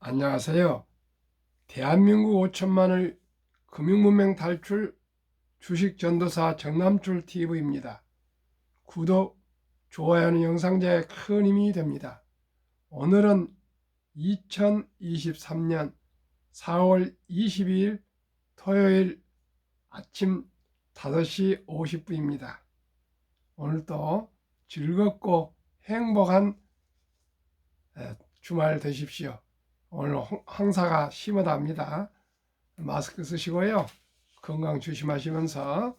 안녕하세요. 대한민국 5천만을 금융문맹 탈출 주식전도사 정남출 TV입니다. 구독, 좋아요는 영상제에 큰 힘이 됩니다. 오늘은 2023년 4월 22일 토요일 아침 5시 50분입니다. 오늘도 즐겁고 행복한 주말 되십시오. 오늘 황사가 심하답니다. 마스크 쓰시고요. 건강 조심하시면서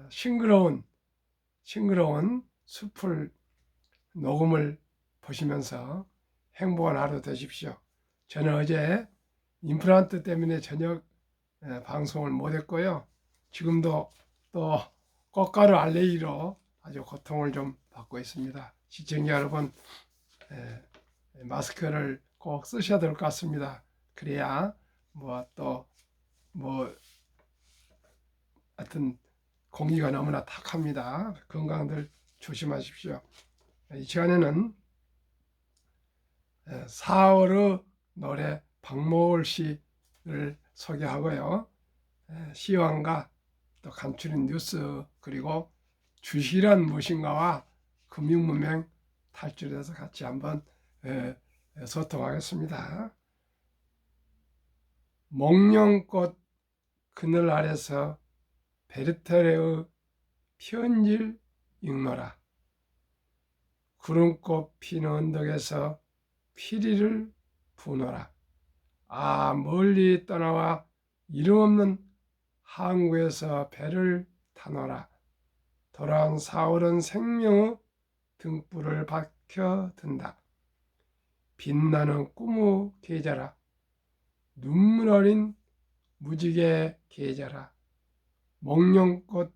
싱그러운 숲을 녹음을 보시면서 행복한 하루 되십시오. 저는 어제 임플란트 때문에 저녁 방송을 못했고요. 지금도 또 꽃가루 알레르기로 아주 고통을 좀 받고 있습니다. 시청자 여러분, 마스크를 꼭 쓰셔야 될 것 같습니다. 그래야 하여튼 공기가 너무나 탁합니다. 건강들 조심하십시오. 이 시간에는 4월의 노래 박모을 시를 소개하고요. 시황과 또 간추린 뉴스, 그리고 주식이란 무엇인가와 금융문맹 탈출에 대해서 같이 한번 소통하겠습니다. 목련꽃 그늘 아래서 베르테르의 편지를 읽노라. 구름꽃 피는 언덕에서 피리를 부노라. 아, 멀리 떠나와 이름 없는 항구에서 배를 타노라. 돌아온 4월은 생명의 등불을 밝혀든다. 빛나는 꿈의 계절아, 눈물 어린 무지개 계절아, 목련꽃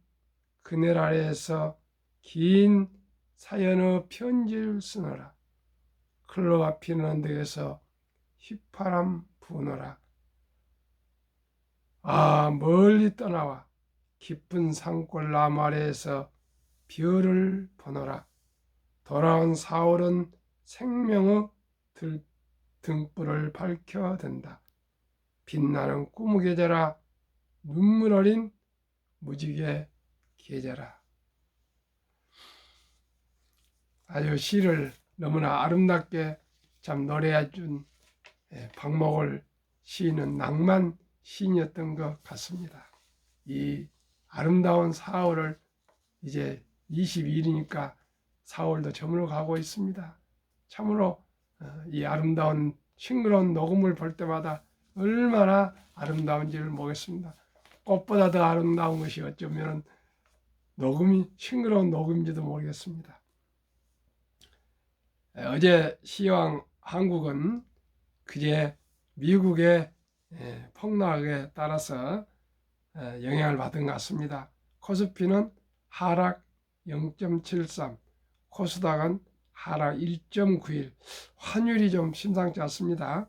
그늘 아래에서 긴 사연의 편지를 쓰노라. 클로바 피는 언덕에서 휘파람 부노라. 아, 멀리 떠나와 깊은 산골 나무 아래에서 별을 보노라. 돌아온 4월은 생명의 등불을 밝혀든다. 빛나는 꿈의 계절아, 눈물 어린 무지개 계절아. 아주 시를 너무나 아름답게 참 노래해준 박목을 시인은 낭만 시인이었던 것 같습니다. 이 아름다운 4월을 이제 22일이니까 4월도 저물어 가고 있습니다. 참으로 이 아름다운 싱그러운 녹음을 볼 때마다 얼마나 아름다운지를 모르겠습니다. 꽃보다 더 아름다운 것이 어쩌면 싱그러운 녹음인지도 모르겠습니다. 어제 시황 한국은 그제 미국의 폭락에 따라서 영향을 받은 것 같습니다. 코스피는 하락 0.73, 코스닥은 하락 1.91, 환율이 좀 심상치 않습니다.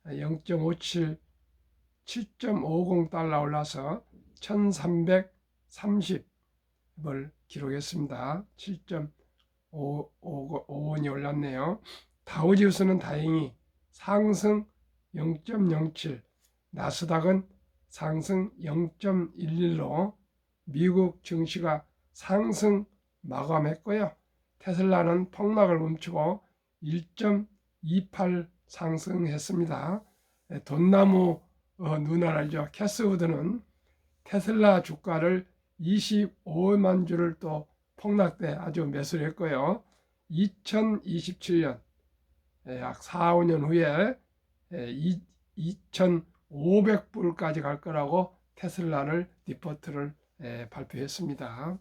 0.57, 7.50달러 올라서 1330을 기록했습니다. 7.5원이 올랐네요. 다우지수는 다행히 상승 0.07, 나스닥은 상승 0.11로 미국 증시가 상승 마감했고요. 테슬라는 폭락을 멈추고 1.28 상승했습니다. 돈나무 누나 알죠? 캐스우드는 테슬라 주가를 25만 주를 또 폭락 때 아주 매수를 했고요. 2027년 약 4, 5년 후에 2,500불까지 갈 거라고 테슬라를 리포트를 발표했습니다.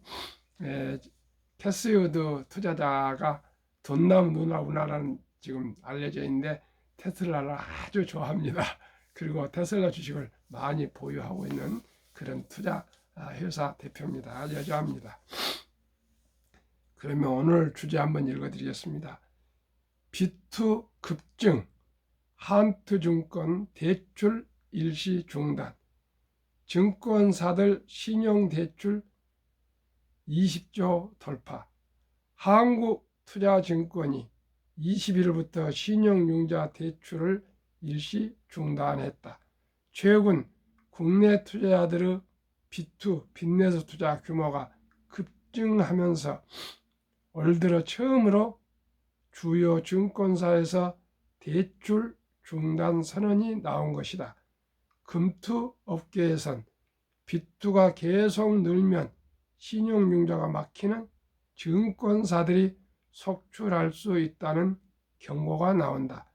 캐스우드 투자자가 돈나무 누나라는 지금 알려져 있는데 테슬라를 아주 좋아합니다. 그리고 테슬라 주식을 많이 보유하고 있는 그런 투자 회사 대표입니다. 여자입니다. 그러면 오늘 주제 한번 읽어드리겠습니다. 비투 급증, 한투증권 대출 일시 중단, 증권사들 신용대출 20조 돌파, 한국투자증권이 21일부터 신용융자 대출을 일시 중단했다. 최근 국내 투자자들의 B2 빚내서 투자 규모가 급증하면서 올 들어 처음으로 주요 증권사에서 대출 중단 선언이 나온 것이다. 금투 업계에선 B2가 계속 늘면 신용융자가 막히는 증권사들이 속출할 수 있다는 경고가 나온다.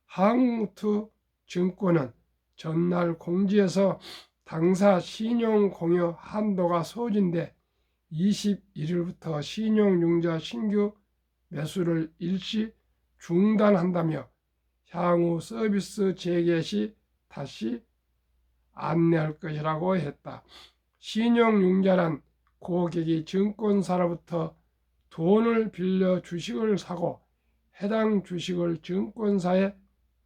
한국투증권은 전날 공지에서 당사 신용공여 한도가 소진돼 21일부터 신용융자 신규 매수를 일시 중단한다며 향후 서비스 재개 시 다시 안내할 것이라고 했다. 신용융자란 고객이 증권사로부터 돈을 빌려 주식을 사고 해당 주식을 증권사에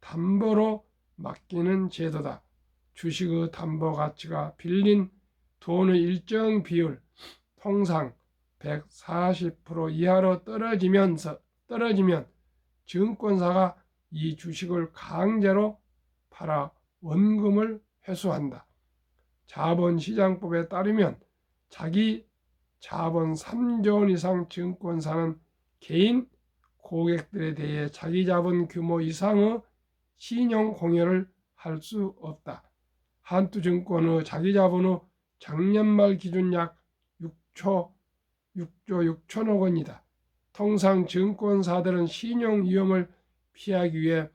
담보로 맡기는 제도다. 주식의 담보 가치가 빌린 돈의 일정 비율, 통상 140% 이하로 떨어지면 증권사가 이 주식을 강제로 팔아 원금을 회수한다. 자본시장법에 따르면 자기 자본 3조 원 이상 증권사는 개인 고객들에 대해 자기 자본 규모 이상의 신용 공여를 할 수 없다. 한투증권의 자기 자본의 작년 말 기준 약 6조 6천억 원이다. 통상 증권사들은 신용 위험을 피하기 위해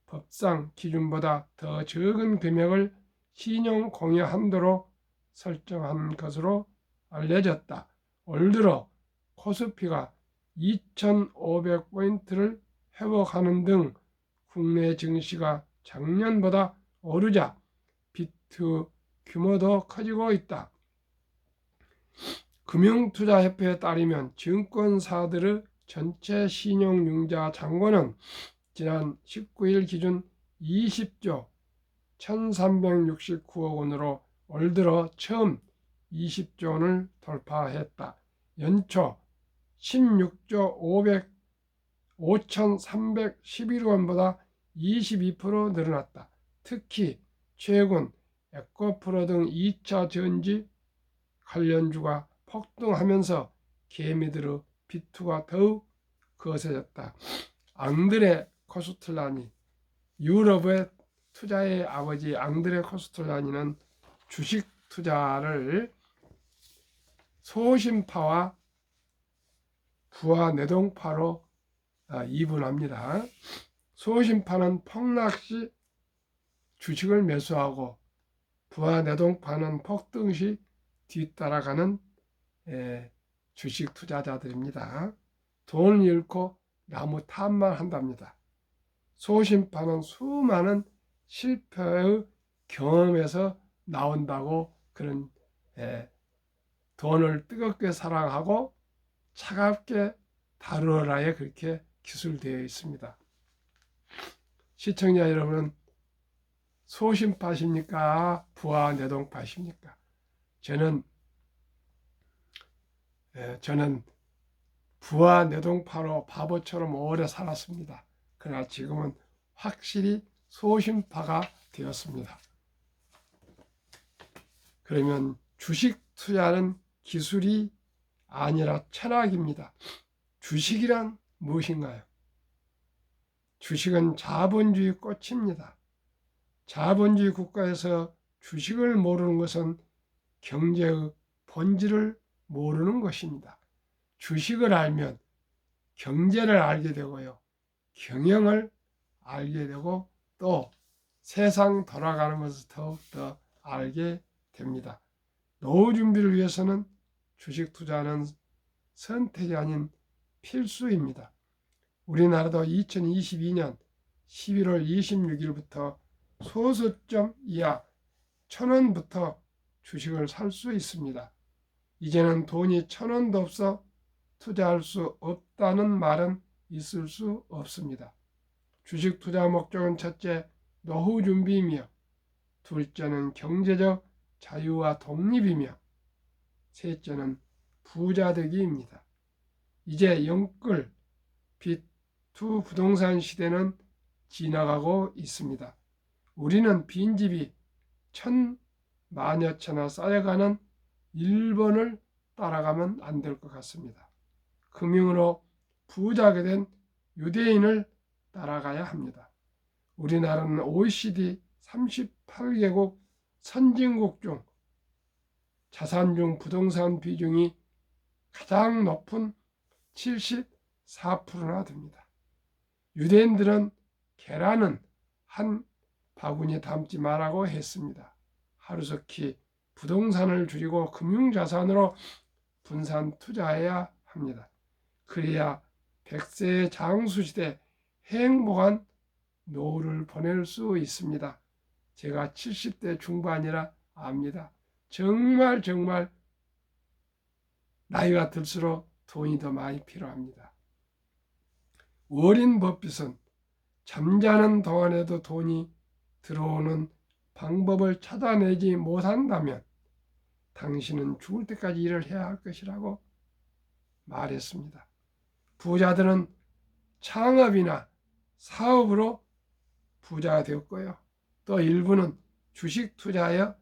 법상 기준보다 더 적은 금액을 신용 공여 한도로 설정한 것으로 알려졌다. 올 들어 코스피가 2,500포인트를 회복하는 등 국내 증시가 작년보다 오르자 B2 규모도 커지고 있다. 금융투자협회에 따르면 증권사들의 전체 신용융자 잔고는 지난 19일 기준 20조 1369억 원으로 올 들어 처음 20조 원을 돌파했다. 연초 16조 5,311억 원보다 22% 늘어났다. 특히 최근 에코프로 등 2차 전지 관련주가 폭등하면서 개미들의 B2가 더욱 거세졌다. 앙드레 코스텔라니, 유럽의 투자의 아버지 앙드레 코스텔라니는 주식 투자를 소심파와 부하 내동파로 이분합니다. 소심파는 폭락시 주식을 매수하고 부하 내동파는 폭등시 뒤따라가는 주식 투자자들입니다. 돈을 잃고 나무 탓만 한답니다. 소심파는 수많은 실패의 경험에서 나온다고 그런 돈을 뜨겁게 사랑하고 차갑게 다루어라에 그렇게 기술되어 있습니다. 시청자 여러분은 소심파십니까? 부하 내동파십니까? 저는 부하 내동파로 바보처럼 오래 살았습니다. 그러나 지금은 확실히 소심파가 되었습니다. 그러면 주식 투자는 기술이 아니라 철학입니다. 주식이란 무엇인가요? 주식은 자본주의 꽃입니다. 자본주의 국가에서 주식을 모르는 것은 경제의 본질을 모르는 것입니다. 주식을 알면 경제를 알게 되고요. 경영을 알게 되고 또 세상 돌아가는 것을 더욱더 알게 됩니다. 노후 준비를 위해서는 주식 투자는 선택이 아닌 필수입니다. 우리나라도 2022년 11월 26일부터 소수점 이하 1,000원부터 주식을 살 수 있습니다. 이제는 돈이 1,000원도 없어 투자할 수 없다는 말은 있을 수 없습니다. 주식 투자 목적은 첫째, 노후 준비이며 둘째는 경제적 자유와 독립이며 셋째는 부자 되기입니다. 이제 영끌 B2 부동산 시대는 지나가고 있습니다. 우리는 빈집이 천만여 채나 쌓여가는 일본을 따라가면 안 될 것 같습니다. 금융으로 부자가 된 유대인을 따라가야 합니다. 우리나라는 OECD 38개국 선진국 중 자산 중 부동산 비중이 가장 높은 74%나 됩니다. 유대인들은 계란은 한 바구니에 담지 말라고 했습니다. 하루속히 부동산을 줄이고 금융자산으로 분산 투자해야 합니다. 그래야 100세의 장수시대 행복한 노후를 보낼 수 있습니다. 제가 70대 중반이라 압니다. 정말 나이가 들수록 돈이 더 많이 필요합니다. 워렌 버핏은 잠자는 동안에도 돈이 들어오는 방법을 찾아내지 못한다면 당신은 죽을 때까지 일을 해야 할 것이라고 말했습니다. 부자들은 창업이나 사업으로 부자가 되었고요. 또 일부는 주식 투자하여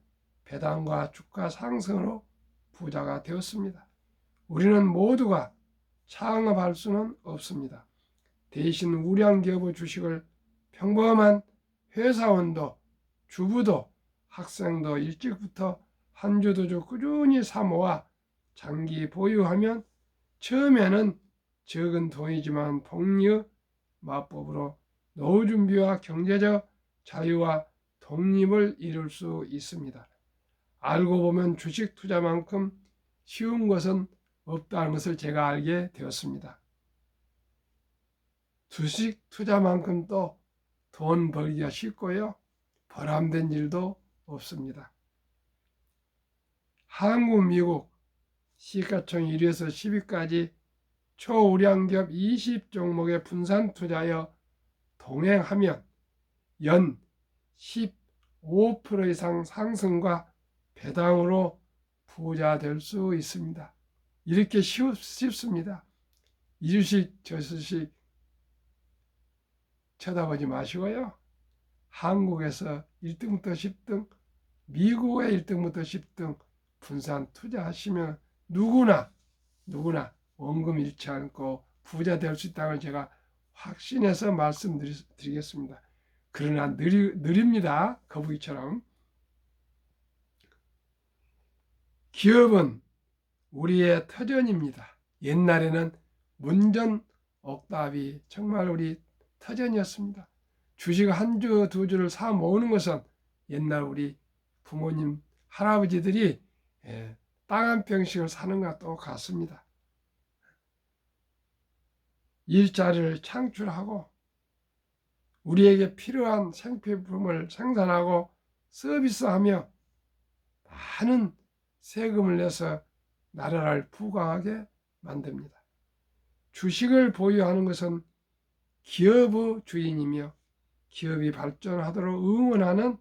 배당과 주가 상승으로 부자가 되었습니다. 우리는 모두가 창업할 수는 없습니다. 대신 우량기업의 주식을 평범한 회사원도 주부도 학생도 일찍부터 한 주 두 주 꾸준히 사모아 장기 보유하면 처음에는 적은 돈이지만 복리의 마법으로 노후 준비와 경제적 자유와 독립을 이룰 수 있습니다. 알고 보면 주식 투자만큼 쉬운 것은 없다는 것을 제가 알게 되었습니다. 주식 투자만큼 또 돈 벌기가 쉽고요. 보람된 일도 없습니다. 한국, 미국 시가총 1위에서 10위까지 초우량기업 20종목에 분산 투자하여 동행하면 연 15% 이상 상승과 배당으로 부자 될 수 있습니다. 이렇게 쉽습니다. 이 주식 저 주식 쳐다보지 마시고요. 한국에서 1등부터 10등, 미국의 1등부터 10등 분산 투자하시면 누구나 원금 잃지 않고 부자 될 수 있다는 제가 확신해서 말씀드리겠습니다. 그러나 느립니다. 거북이처럼. 기업은 우리의 터전입니다. 옛날에는 문전 옥답이 정말 우리 터전이었습니다. 주식 한 주, 두 주를 사 모으는 것은 옛날 우리 부모님, 할아버지들이 땅 한 평씩을 사는 것과 똑같습니다. 일자리를 창출하고 우리에게 필요한 생필품을 생산하고 서비스하며 많은 세금을 내서 나라를 부강하게 만듭니다. 주식을 보유하는 것은 기업의 주인이며 기업이 발전하도록 응원하는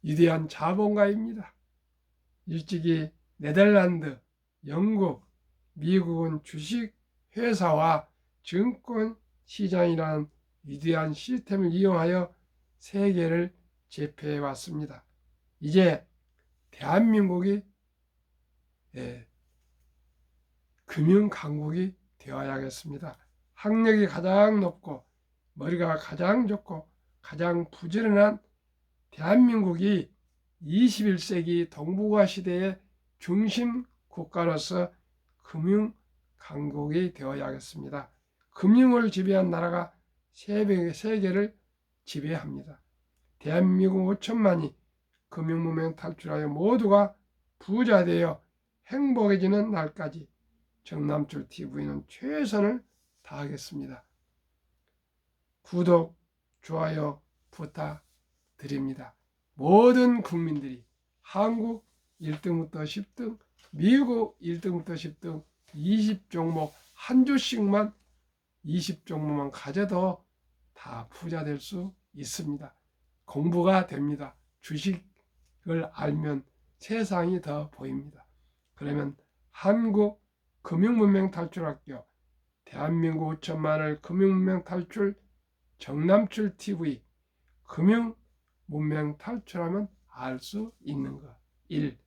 위대한 자본가입니다. 일찍이 네덜란드, 영국, 미국은 주식 회사와 증권 시장이라는 위대한 시스템을 이용하여 세계를 제패해 왔습니다. 이제 대한민국이 금융 강국이 되어야겠습니다. 학력이 가장 높고 머리가 가장 좋고 가장 부지런한 대한민국이 21세기 동북아 시대의 중심 국가로서 금융 강국이 되어야겠습니다. 금융을 지배한 나라가 세계를 지배합니다. 대한민국 5천만이 금융문명 탈출하여 모두가 부자 되어 행복해지는 날까지 정남철 TV는 최선을 다하겠습니다. 구독, 좋아요 부탁드립니다. 모든 국민들이 한국 1등부터 10등, 미국 1등부터 10등 20종목 한 주씩만 20종목만 가져도 다 부자 될 수 있습니다. 공부가 됩니다. 주식을 알면 세상이 더 보입니다. 그러면 한국 금융문명 탈출학교, 대한민국 5천만을 금융문명 탈출 정남철 TV 금융 문맹 탈출하면 알 수 있는 것. 1.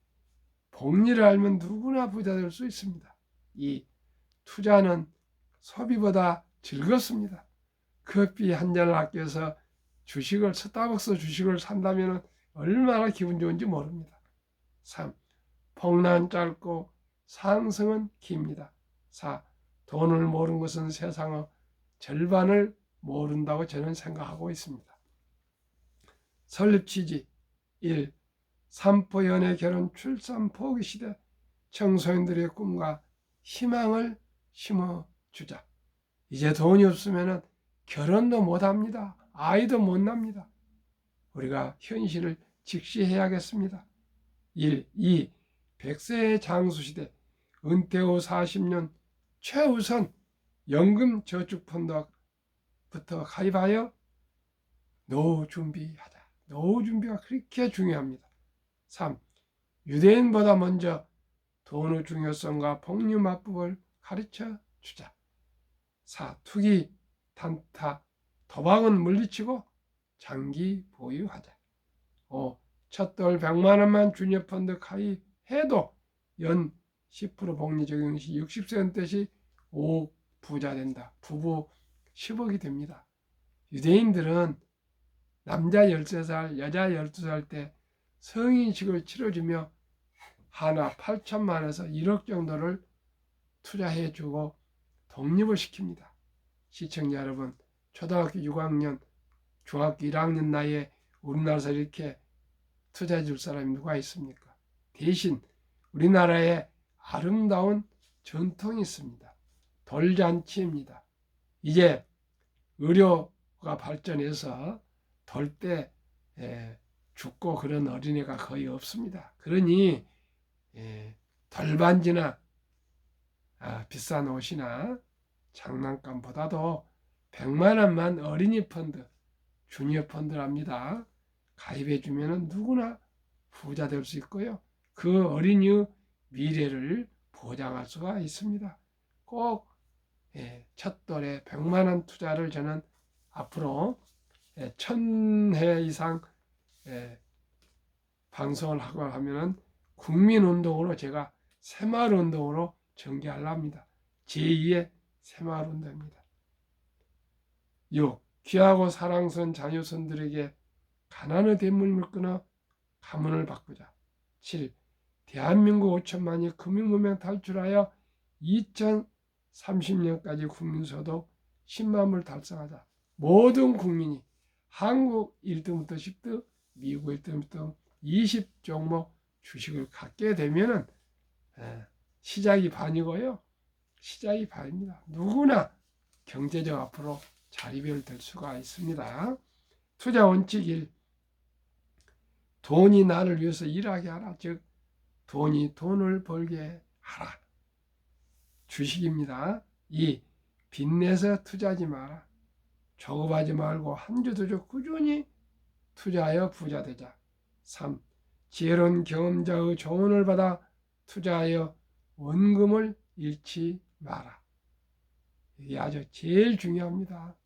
복리를 알면 누구나 부자 될 수 있습니다. 2. 투자는 소비보다 즐겁습니다. 커피 한 잔을 아껴서 스타벅스 주식을 산다면 얼마나 기분 좋은지 모릅니다. 3. 폭락은 짧고 상승은 깁니다. 4. 돈을 모르는 것은 세상의 절반을 모른다고 저는 생각하고 있습니다. 설립 취지 1. 삼포 연애 결혼 출산 포기 시대 청소년들의 꿈과 희망을 심어주자. 이제 돈이 없으면 결혼도 못합니다. 아이도 못 납니다. 우리가 현실을 직시해야겠습니다. 1. 2. 100세의 장수시대 은퇴 후 40년 최우선 연금저축펀드부터 가입하여 노후 준비하자. 노후 준비가 그렇게 중요합니다. 3. 유대인보다 먼저 돈의 중요성과 복리맞법을 가르쳐 주자. 4. 투기, 단타, 도박은 물리치고 장기 보유하자. 5. 첫돌 100만 원만 주니어펀드 가입해도 연 10% 복리 적용 시 60세 은퇴 시 5억 부자 된다. 부부 10억이 됩니다. 유대인들은 남자 13살, 여자 12살 때 성인식을 치러주며 하나 8천만 원에서 1억 정도를 투자해주고 독립을 시킵니다. 시청자 여러분, 초등학교 6학년, 중학교 1학년 나이에 우리나라에서 이렇게 투자해 줄 사람이 누가 있습니까? 대신 우리나라에 아름다운 전통이 있습니다. 돌잔치입니다. 이제 의료가 발전해서 돌 때 죽고 그런 어린애가 거의 없습니다. 그러니 돌반지나 비싼 옷이나 장난감보다도 100만 원만 어린이 펀드, 주니어 펀드랍니다. 가입해 주면 누구나 부자 될 수 있고요. 그 어린이의 미래를 보장할 수가 있습니다. 꼭 첫돌에 100만 원 투자를 저는 앞으로 1000회 이상 방송을 하고 하면은 국민운동으로 제가 새마을운동으로 전개하려 합니다. 제2의 새마을운동입니다. 6. 귀하고 사랑스러운 자녀손들에게 가난의 대물림을 끊어 가문을 바꾸자. 7. 대한민국 5천만이 금융문명 탈출하여 2030년까지 국민소득 10만 불 달성하자. 모든 국민이 한국 1등부터 10등, 미국 1등부터 20종목 주식을 갖게 되면은 시작이 반이고요. 시작이 반입니다. 누구나 경제적 앞으로 자리별 될 수가 있습니다. 투자 원칙 1. 돈이 나를 위해서 일하게 하라. 즉 돈이 돈을 벌게 하라. 주식입니다. 2. 빚내서 투자하지 마라. 조급하지 말고 한 주 두 주 꾸준히 투자하여 부자 되자. 3. 지혜로운 경험자의 조언을 받아 투자하여 원금을 잃지 마라. 이게 아주 제일 중요합니다.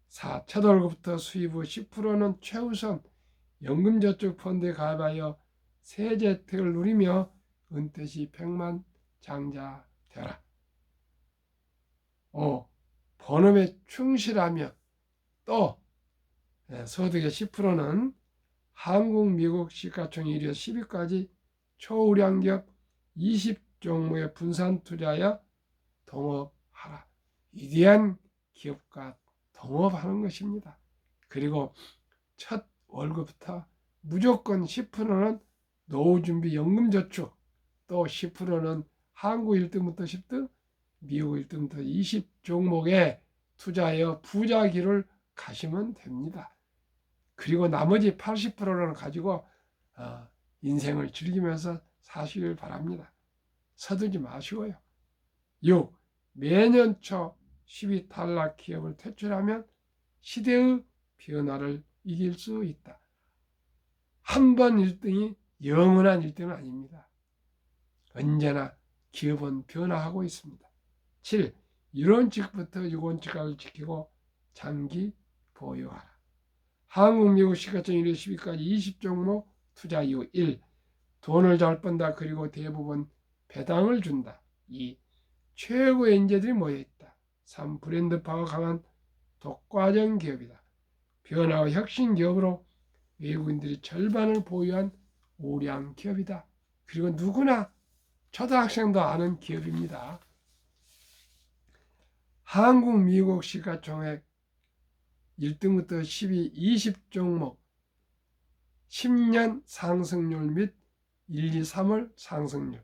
4. 첫 월급부터 수입 후 10%는 최우선 연금저축펀드에 가입하여 세제 혜택을 누리며 은퇴 시 백만 장자 되라. 5. 본업에 충실하며 또 소득의 10%는 한국, 미국 시가총 1위에서 10위까지 초우량기업 20종목에 분산 투자하여 동업하라. 위대한 기업과 동업하는 것입니다. 그리고 첫 월급부터 무조건 10%는 노후준비 연금저축, 또 10%는 한국 1등부터 10등, 미국 1등부터 20종목에 투자하여 부자기를 가시면 됩니다. 그리고 나머지 80%를 가지고 인생을 즐기면서 사시길 바랍니다. 서두지 마시고요. 6. 매년 초 10위 탈락 기업을 퇴출하면 시대의 변화를 이길 수 있다. 한 번 1등이 영원한 1등은 아닙니다. 언제나 기업은 변화하고 있습니다. 7. 1원칙부터 6원칙까지 지키고 장기 보유하라. 한국, 미국 시가총 1위 10위까지 20종목 투자 이유 1. 돈을 잘 번다. 그리고 대부분 배당을 준다. 2. 최고의 인재들이 모여있다. 3. 브랜드 파워 강한 독과점 기업이다. 변화와 혁신 기업으로 외국인들이 절반을 보유한 우량 기업이다. 그리고 누구나 초등학생도 아는 기업입니다. 한국, 미국 시가총액 1등부터 10위 20종목 10년 상승률 및 1, 2, 3월 상승률.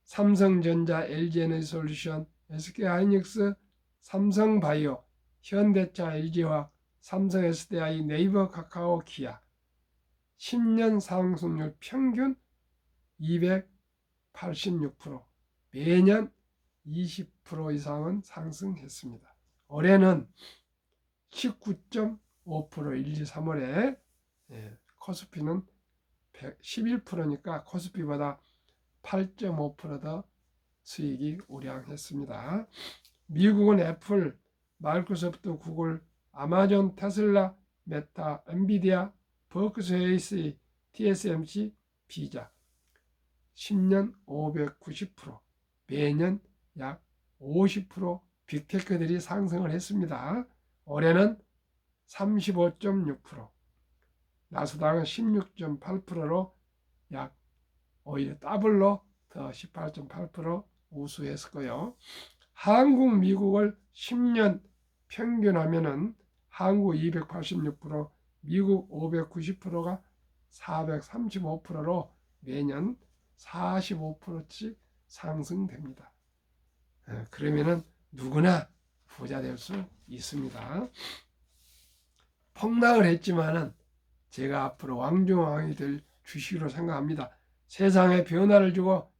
삼성전자, LG에너지솔루션, SK하이닉스, 삼성바이오, 현대차, LG화학, 삼성 SDI, 네이버, 카카오, 기아. 10년 상승률 평균 286%, 매년 20% 이상은 상승했습니다. 올해는 19.5%, 1, 2, 3월에 코스피는 11%니까 코스피보다 8.5% 수익이 우량했습니다. 미국은 애플, 마이크로소프트, 구글, 아마존, 테슬라, 메타, 엔비디아, 버크셔 TSMC, 비자. 10년 590%, 매년 약 50% 빅테크들이 상승을 했습니다. 올해는 35.6%, 나스닥은 16.8%로 약 오히려 더블로 더 18.8% 우수했고요. 한국, 미국을 10년 평균하면은 한국 286%, 미국 590%가 435%로 매년 45%씩 상승됩니다. 그러면은 누구나 부자 될 수 있습니다. 폭락을 했지만은 제가 앞으로 왕중왕이 될 주식으로 생각합니다. 세상에 변화를 주고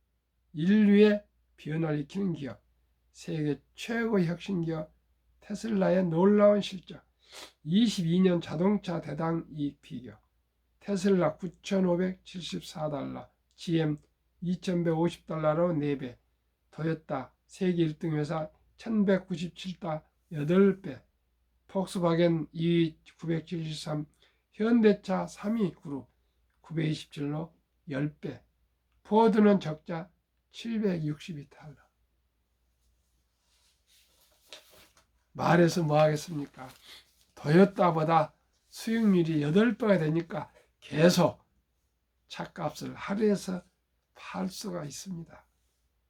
인류의 변화를 일으키는 기업, 세계 최고 혁신 기업 테슬라의 놀라운 실적, 22년 자동차 대당 이익 비교, 테슬라 9,574달러, GM 2,150달러로 4배, 토요타 세계 1등 회사 1,197다 8배, 폭스바겐 2위 973, 현대차 3위 그룹 927로 10배, 포드는 적자 762달러. 말해서 뭐 하겠습니까? 토요타보다 수익률이 8배가 되니까 계속 차값을 할애해서 팔 수가 있습니다.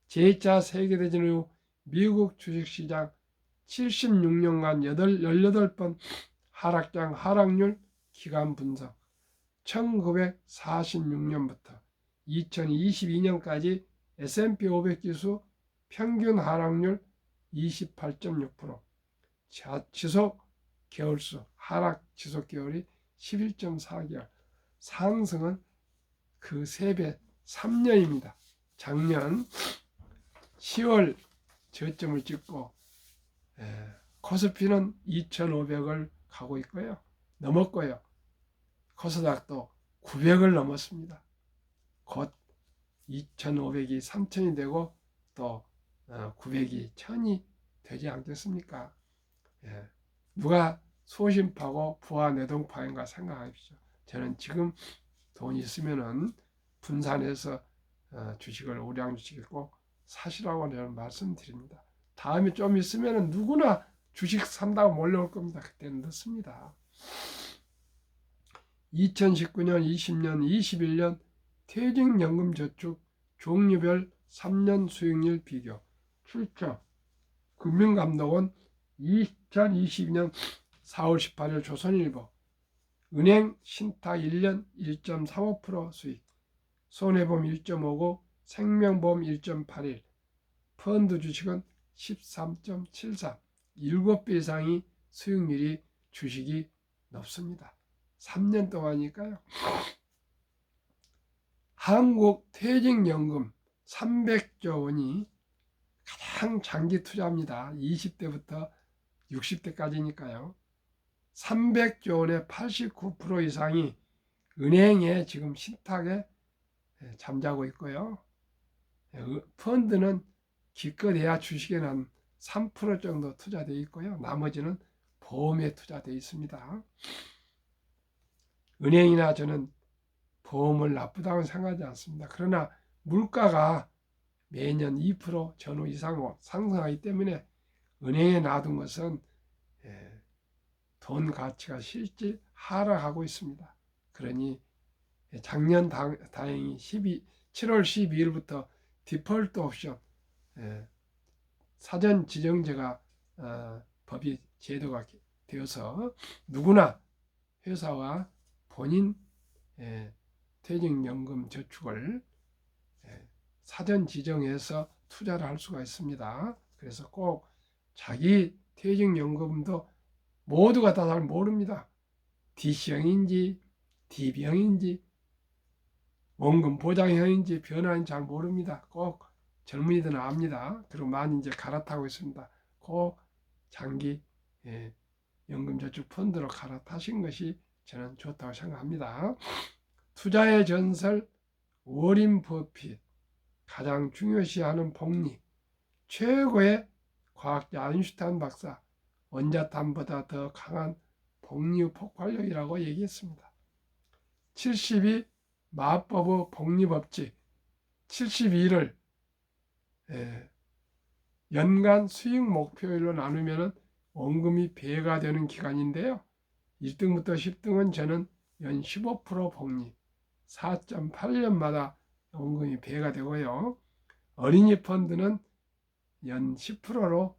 제2차 세계대전 후 미국 주식시장 76년간 18번 하락장 하락률 기간 분석, 1946년부터 2022년까지 S&P 500 지수 평균 하락률 28.6%, 지속 개월수 하락 지속 개월이 11.4개월, 상승은 그 3배 3년입니다. 작년 10월 저점을 찍고 코스피는 2,500을 가고 있고요. 넘었고요. 코스닥도 900을 넘었습니다. 곧 2,500이 3,000이 되고 또 900이 1,000이 되지 않겠습니까? 누가 소심파고 부하 내동파인가 생각하십시오. 저는 지금 돈 있으면은 분산해서 주식을 우량 주식을 꼭 사시라고 저는 말씀드립니다. 다음에 좀 있으면은 누구나 주식 산다고 몰려올 겁니다. 그때는 늦습니다. 2019년, 20년, 21년 퇴직연금 저축 종류별 3년 수익률 비교 출처 금융감독원 2022년 4월 18일 조선일보 은행 신탁 1년 1.35% 수익, 손해보험 1.59, 생명보험 1.81, 펀드 주식은 13.73, 7배 이상이 수익률이 주식이 높습니다. 3년 동안이니까요. 한국 퇴직연금 300조 원이 가장 장기 투자입니다. 20대부터 60대까지니까요. 300조 원의 89% 이상이 은행에 지금 신탁에 잠자고 있고요. 펀드는 기껏해야 주식에는 한 3% 정도 투자되어 있고요. 나머지는 보험에 투자되어 있습니다. 은행이나 저는 보험을 나쁘다고 생각하지 않습니다. 그러나 물가가 매년 2% 전후 이상 상승하기 때문에 은행에 놔둔 것은 돈 가치가 실제 하락하고 있습니다. 그러니 작년 다행히 7월 12일부터 디폴트 옵션 사전 지정제가 법이 제도가 되어서 누구나 회사와 본인 퇴직연금 저축을 사전 지정해서 투자를 할 수가 있습니다. 그래서 꼭 자기 퇴직연금도 모두가 다 잘 모릅니다. DC형인지 DB형인지 원금 보장형인지 변화인지 잘 모릅니다. 꼭 젊은이들은 압니다. 그리고 많이 이제 갈아타고 있습니다. 꼭 장기 연금저축 펀드로 갈아타신 것이 저는 좋다고 생각합니다. 투자의 전설 워린 버핏, 가장 중요시하는 복리, 최고의 과학자 아인슈타인 박사, 원자탄보다 더 강한 복리 폭발력이라고 얘기했습니다. 72 마법의 복리법칙 72를 연간 수익 목표일로 나누면 원금이 배가 되는 기간인데요. 1등부터 10등은 저는 연 15% 복리 4.8년마다 원금이 배가 되고요. 어린이 펀드는 연 10%로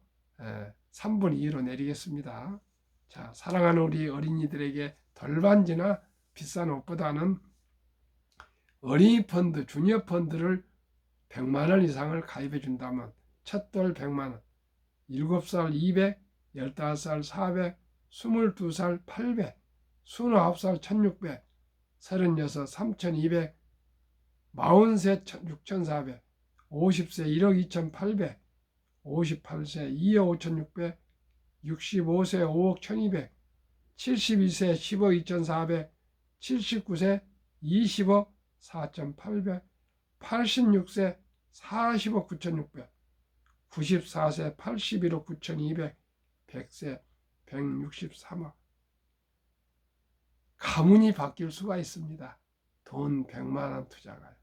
3분의 2로 내리겠습니다. 자, 사랑하는 우리 어린이들에게 덜반지나 비싼 옷보다는 어린이 펀드, 주니어 펀드를 100만 원 이상을 가입해 준다면 첫 돌 100만 원, 7살 200, 15살 400, 22살 800, 29살 1600, 36 3200, 43 6400, 50세 1억 2800, 58세 2억 5600, 65세 5억 1200, 72세 10억 2400, 79세 20억 4800, 86세 40억 9600, 94세 81억 9200, 100세 163억. 가문이 바뀔 수가 있습니다. 돈 100만 원 투자가요.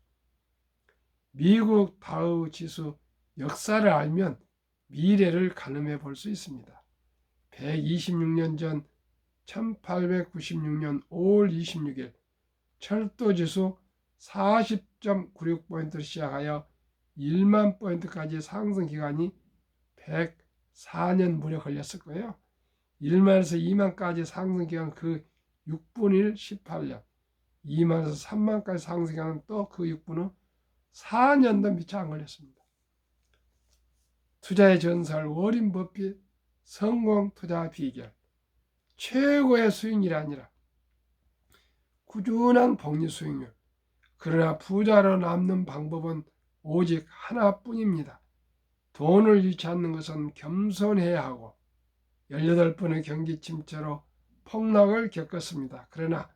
미국 다우 지수 역사를 알면 미래를 가늠해 볼 수 있습니다. 126년 전 1896년 5월 26일 철도지수 40.96포인트를 시작하여 1만 포인트까지 상승 기간이 104년 무려 걸렸을 거예요. 1만에서 2만까지 상승 기간 그 6분의 1 18년, 2만에서 3만까지 상승 기간은 또 그 6분의 4년도 미처 안 걸렸습니다. 투자의 전설 워린 버핏 성공 투자 비결, 최고의 수익률이 아니라 꾸준한 복리 수익률. 그러나 부자로 남는 방법은 오직 하나뿐입니다. 돈을 잃지 않는 것은 겸손해야 하고 18번의 경기 침체로 폭락을 겪었습니다. 그러나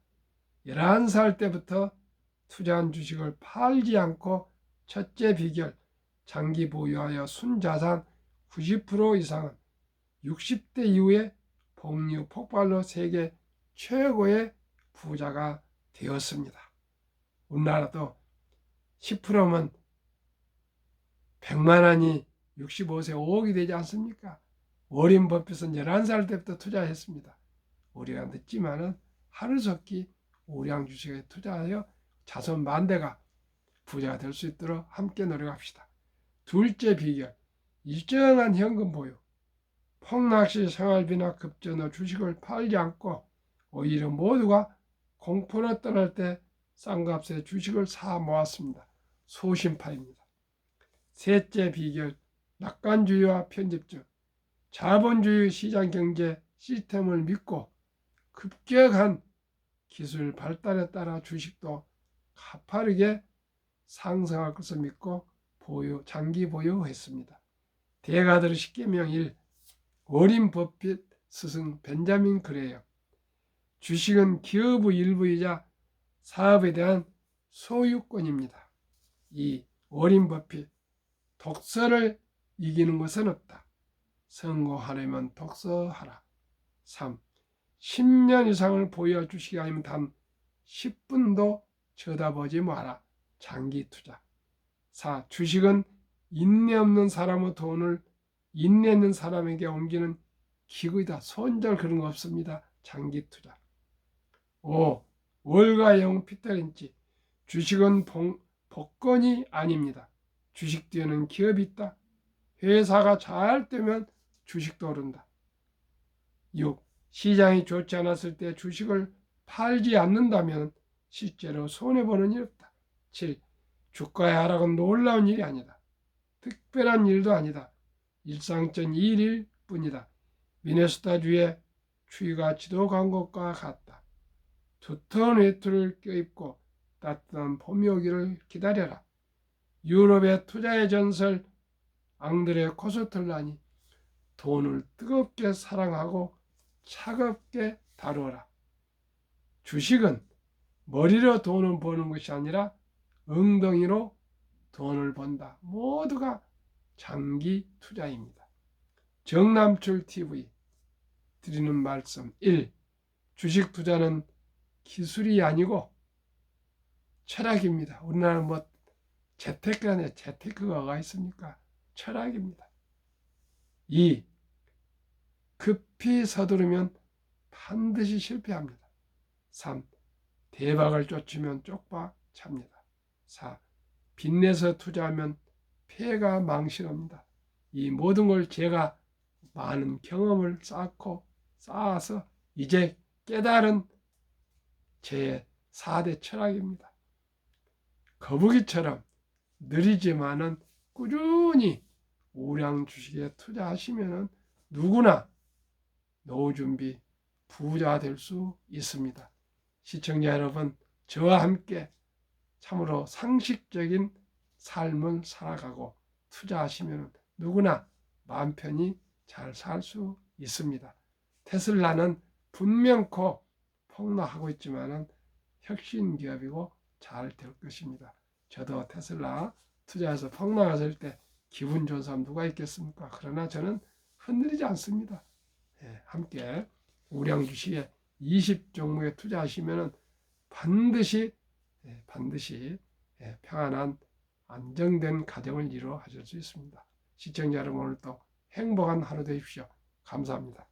11살 때부터 투자한 주식을 팔지 않고 첫째 비결, 장기 보유하여 순자산 90% 이상은 60대 이후에 복리 폭발로 세계 최고의 부자가 되었습니다. 우리나라도 10%면 100만 원이 65세 5억이 되지 않습니까? 워린 버핏은 11살 때부터 투자했습니다. 우리가 늦지만은 하루속히 우량 주식에 투자하여 자손 만대가 부자가 될 수 있도록 함께 노력합시다. 둘째 비결, 일정한 현금 보유. 폭락시 생활비나 급전후 주식을 팔지 않고 오히려 모두가 공포로 떠날 때 싼값에 주식을 사 모았습니다. 소신파입니다. 셋째 비결, 낙관주의와 편집증. 자본주의 시장 경제 시스템을 믿고 급격한 기술 발달에 따라 주식도 가파르게 상승할 것을 믿고 장기 보유했습니다. 대가들의 10계명 1, 워린 버핏 스승 벤자민 그레이엄. 주식은 기업의 일부이자 사업에 대한 소유권입니다. 2. 워린 버핏, 독서를 이기는 것은 없다. 성공하려면 독서하라. 3. 10년 이상을 보유할 주식이 아니면 단 10분도 쳐다보지 마라. 장기 투자. 4. 주식은 인내 없는 사람의 돈을 인내 있는 사람에게 옮기는 기구이다. 손절 그런 거 없습니다. 장기 투자. 5. 월가형 피터린치. 주식은 복권이 아닙니다. 주식 뒤에는 기업이 있다. 회사가 잘 되면 주식도 오른다. 6. 시장이 좋지 않았을 때 주식을 팔지 않는다면 실제로 손해보는 일 없다. 7. 주가의 하락은 놀라운 일이 아니다. 특별한 일도 아니다. 일상적 일일 뿐이다. 미네소타주의 추위가 지도 간 것과 같다. 두터운 외투를 껴입고 따뜻한 봄이 오기를 기다려라. 유럽의 투자의 전설 앙드레 코스텔라니 돈을 뜨겁게 사랑하고 차갑게 다루어라. 주식은 머리로 돈을 버는 것이 아니라 엉덩이로 돈을 번다. 모두가 장기 투자입니다. 정남출 TV 드리는 말씀 1. 주식 투자는 기술이 아니고 철학입니다. 우리나라는 뭐 재테크가 재테크가 있습니까? 철학입니다. 2. 급히 서두르면 반드시 실패합니다. 3. 대박을 쫓으면 쪽박 찹니다. 4. 빚내서 투자하면 폐가 망신합니다. 이 모든 걸 제가 많은 경험을 쌓아서 이제 깨달은 제 4대 철학입니다. 거북이처럼 느리지만은 꾸준히 우량 주식에 투자하시면은 누구나 노후 준비 부자 될 수 있습니다. 시청자 여러분, 저와 함께 참으로 상식적인 삶을 살아가고 투자하시면 누구나 마음 편히 잘 살 수 있습니다. 테슬라는 분명코 폭락하고 있지만은 혁신 기업이고 잘 될 것입니다. 저도 테슬라 투자해서 폭락했을 때 기분 좋은 사람 누가 있겠습니까? 그러나 저는 흔들리지 않습니다. 함께 우량 주식에 20종목에 투자하시면 반드시 평안한 안정된 가정을 이루어 가실 수 있습니다. 시청자 여러분, 오늘도 행복한 하루 되십시오. 감사합니다.